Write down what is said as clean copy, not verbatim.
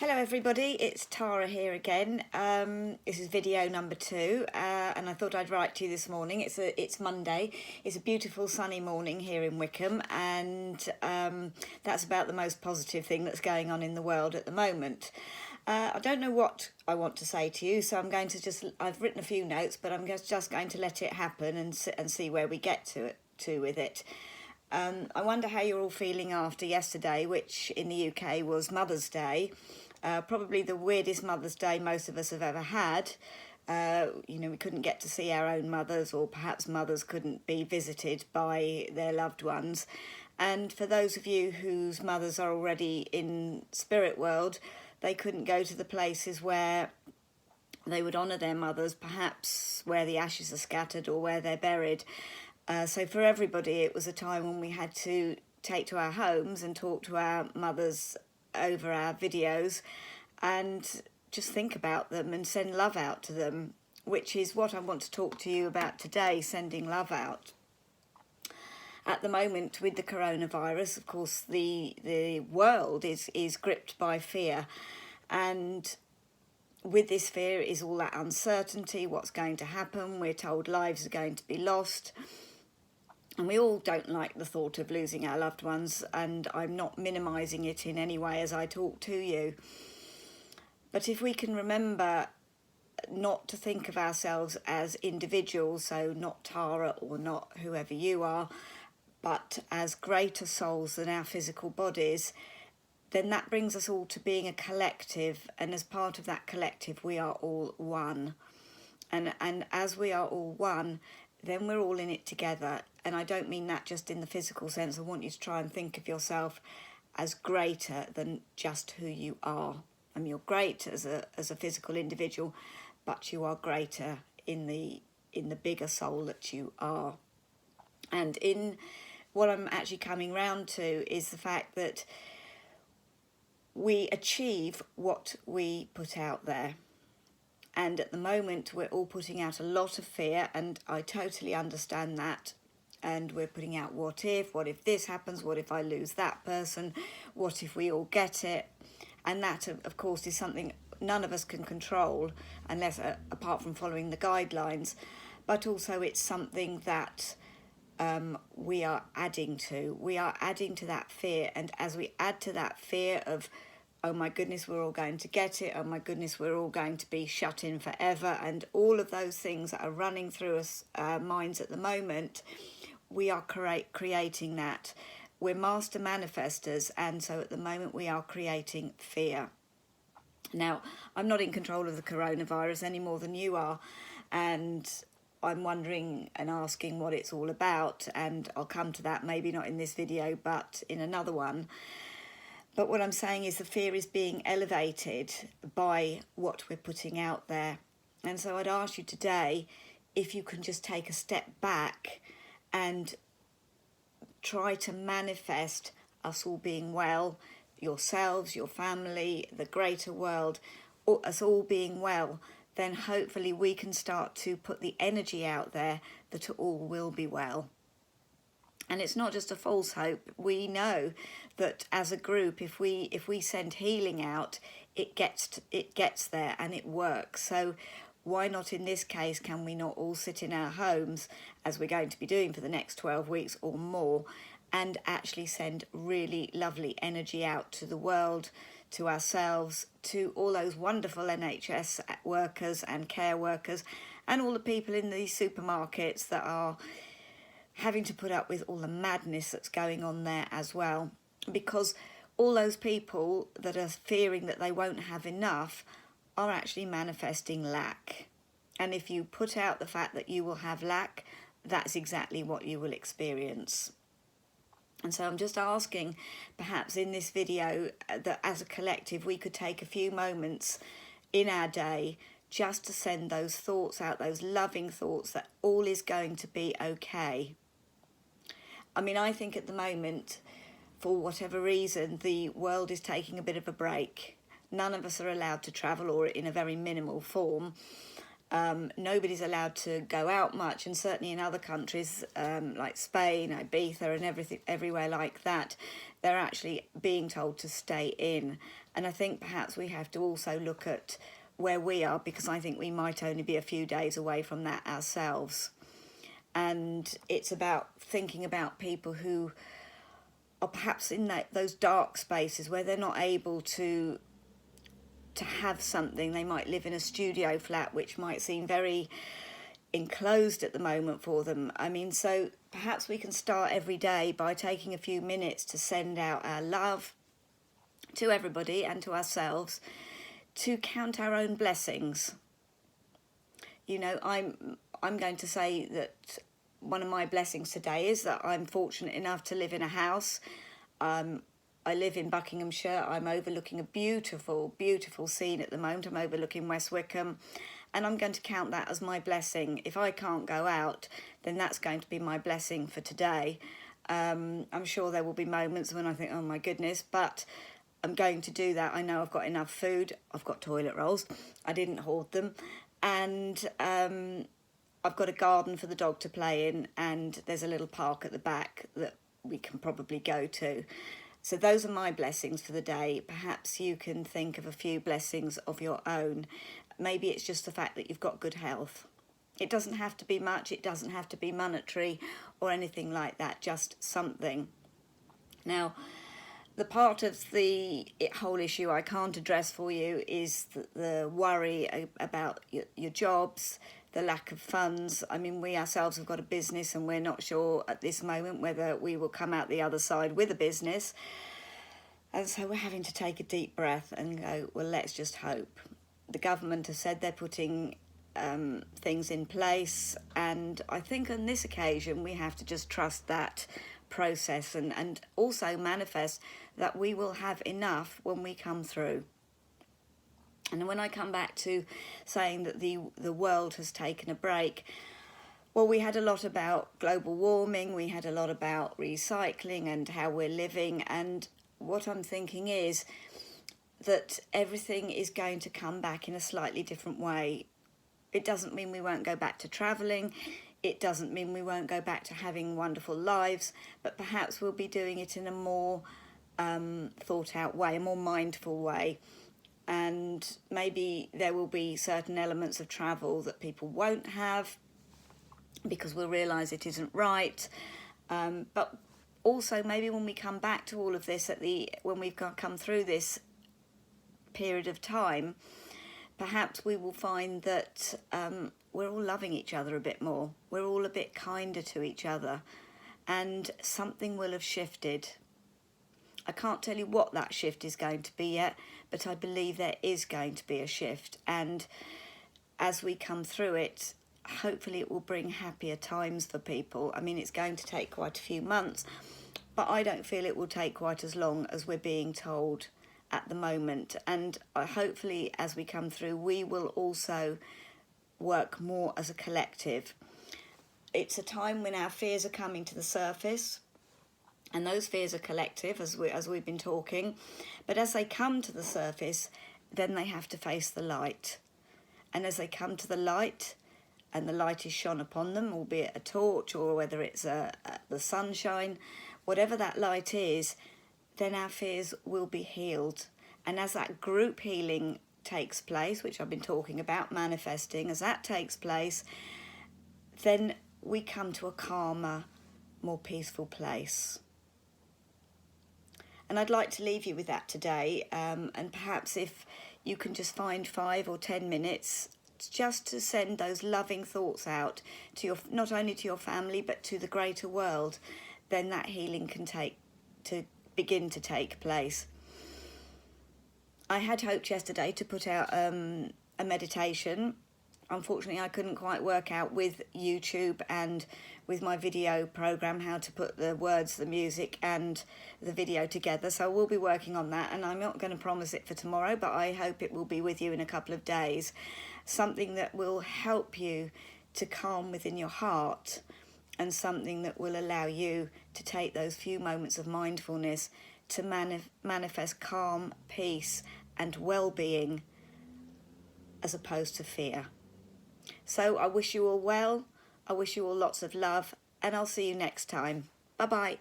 Hello everybody, it's Tara here again. This is video number 2 and I thought I'd write to you this morning. It's Monday. It's a beautiful sunny morning here in Wickham, and that's about the most positive thing that's going on in the world at the moment. I don't know what I want to say to you, so I'm going to I've written a few notes, but I'm just going to let it happen and see where we get to with it. I wonder how you're all feeling after yesterday, which in the UK was Mother's Day. Probably the weirdest Mother's Day most of us have ever had. We couldn't get to see our own mothers, or perhaps mothers couldn't be visited by their loved ones. And for those of you whose mothers are already in spirit world, they couldn't go to the places where they would honour their mothers, perhaps where the ashes are scattered or where they're buried. So for everybody, it was a time when we had to take to our homes and talk to our mothers over our videos and just think about them and send love out to them, which is what I want to talk to you about today, sending love out. At the moment, with the coronavirus, of course, the world is gripped by fear, and with this fear is all that uncertainty, what's going to happen. We're told lives are going to be lost. And we all don't like the thought of losing our loved ones, and I'm not minimising it in any way as I talk to you. But if we can remember not to think of ourselves as individuals, so not Tara or not whoever you are, but as greater souls than our physical bodies, then that brings us all to being a collective, and as part of that collective we are all one. And as we are all one, then we're all in it together. And I don't mean that just in the physical sense. I want you to try and think of yourself as greater than just who you are. I mean, you're great as a physical individual, but you are greater in the bigger soul that you are. And in what I'm actually coming round to is the fact that we achieve what we put out there. And at the moment, we're all putting out a lot of fear, and I totally understand that. And we're putting out what if this happens, what if I lose that person, what if we all get it? And that, of course, is something none of us can control, unless apart from following the guidelines. But also it's something that we are adding to. We are adding to that fear, and as we add to that fear of, oh my goodness, we're all going to get it, oh my goodness, we're all going to be shut in forever, and all of those things that are running through our minds at the moment, we are creating that. We're master manifestors, and so at the moment we are creating fear. Now, I'm not in control of the coronavirus any more than you are, and I'm wondering and asking what it's all about, and I'll come to that, maybe not in this video, but in another one. But what I'm saying is the fear is being elevated by what we're putting out there. And so I'd ask you today if you can just take a step back and try to manifest us all being well, yourselves, your family, the greater world, us all being well, then hopefully we can start to put the energy out there that all will be well. And it's not just a false hope. We know that as a group, if we send healing out, it gets there and it works. So why not in this case can we not all sit in our homes, as we're going to be doing for the next 12 weeks or more, and actually send really lovely energy out to the world, to ourselves, to all those wonderful NHS workers and care workers, and all the people in these supermarkets that are having to put up with all the madness that's going on there as well, because all those people that are fearing that they won't have enough are actually manifesting lack. And if you put out the fact that you will have lack, that's exactly what you will experience. And so I'm just asking, perhaps in this video, that as a collective we could take a few moments in our day just to send those thoughts out, those loving thoughts that all is going to be okay. I mean, I think at the moment, for whatever reason, the world is taking a bit of a break. None of us are allowed to travel, or in a very minimal form. Nobody's allowed to go out much, and certainly in other countries like Spain, Ibiza, and everywhere like that, they're actually being told to stay in. And I think perhaps we have to also look at where we are, because I think we might only be a few days away from that ourselves. And it's about thinking about people who are perhaps in those dark spaces where they're not able to have something. They might live in a studio flat, which might seem very enclosed at the moment for them. I mean, so perhaps we can start every day by taking a few minutes to send out our love to everybody and to ourselves, to count our own blessings. You know, I'm going to say that one of my blessings today is that I'm fortunate enough to live in a house. I live in Buckinghamshire. I'm overlooking a beautiful, beautiful scene at the moment. I'm overlooking West Wickham, and I'm going to count that as my blessing. If I can't go out, then that's going to be my blessing for today. I'm sure there will be moments when I think, oh my goodness, but I'm going to do that. I know I've got enough food. I've got toilet rolls. I didn't hoard them. And I've got a garden for the dog to play in, and there's a little park at the back that we can probably go to. So those are my blessings for the day. Perhaps you can think of a few blessings of your own. Maybe it's just the fact that you've got good health. It doesn't have to be much. It doesn't have to be monetary or anything like that, just something. Now, the part of the whole issue I can't address for you is the worry about your jobs, the lack of funds. I mean, we ourselves have got a business, and we're not sure at this moment whether we will come out the other side with a business. And so we're having to take a deep breath and go, well, let's just hope. The government has said they're putting things in place, and I think on this occasion we have to just trust that process and also manifest that we will have enough when we come through. And when I come back to saying that the world has taken a break, well, we had a lot about global warming, we had a lot about recycling and how we're living, and what I'm thinking is that everything is going to come back in a slightly different way. It doesn't mean we won't go back to travelling, it doesn't mean we won't go back to having wonderful lives, but perhaps we'll be doing it in a more thought out way, a more mindful way. And maybe there will be certain elements of travel that people won't have because we'll realise it isn't right. But also maybe when we come back to all of this when we've come through this period of time, perhaps we will find that we're all loving each other a bit more. We're all a bit kinder to each other, and something will have shifted. I can't tell you what that shift is going to be yet, but I believe there is going to be a shift. And as we come through it, hopefully it will bring happier times for people. I mean, it's going to take quite a few months, but I don't feel it will take quite as long as we're being told at the moment. And hopefully as we come through, we will also work more as a collective. It's a time when our fears are coming to the surface, and those fears are collective, as we've been talking. But as they come to the surface, then they have to face the light. And as they come to the light, and the light is shone upon them, albeit a torch or whether it's the sunshine, whatever that light is, then our fears will be healed. And as that group healing takes place, which I've been talking about, manifesting, as that takes place, then we come to a calmer, more peaceful place. And I'd like to leave you with that today, and perhaps if you can just find 5 or 10 minutes just to send those loving thoughts out to not only to your family but to the greater world, then that healing can begin to take place. I had hoped yesterday to put out a meditation. Unfortunately, I couldn't quite work out with YouTube and with my video program how to put the words, the music and the video together. So we'll be working on that, and I'm not going to promise it for tomorrow, but I hope it will be with you in a couple of days. Something that will help you to calm within your heart, and something that will allow you to take those few moments of mindfulness to manifest calm, peace and well-being as opposed to fear. So I wish you all well. I wish you all lots of love, and I'll see you next time. Bye bye.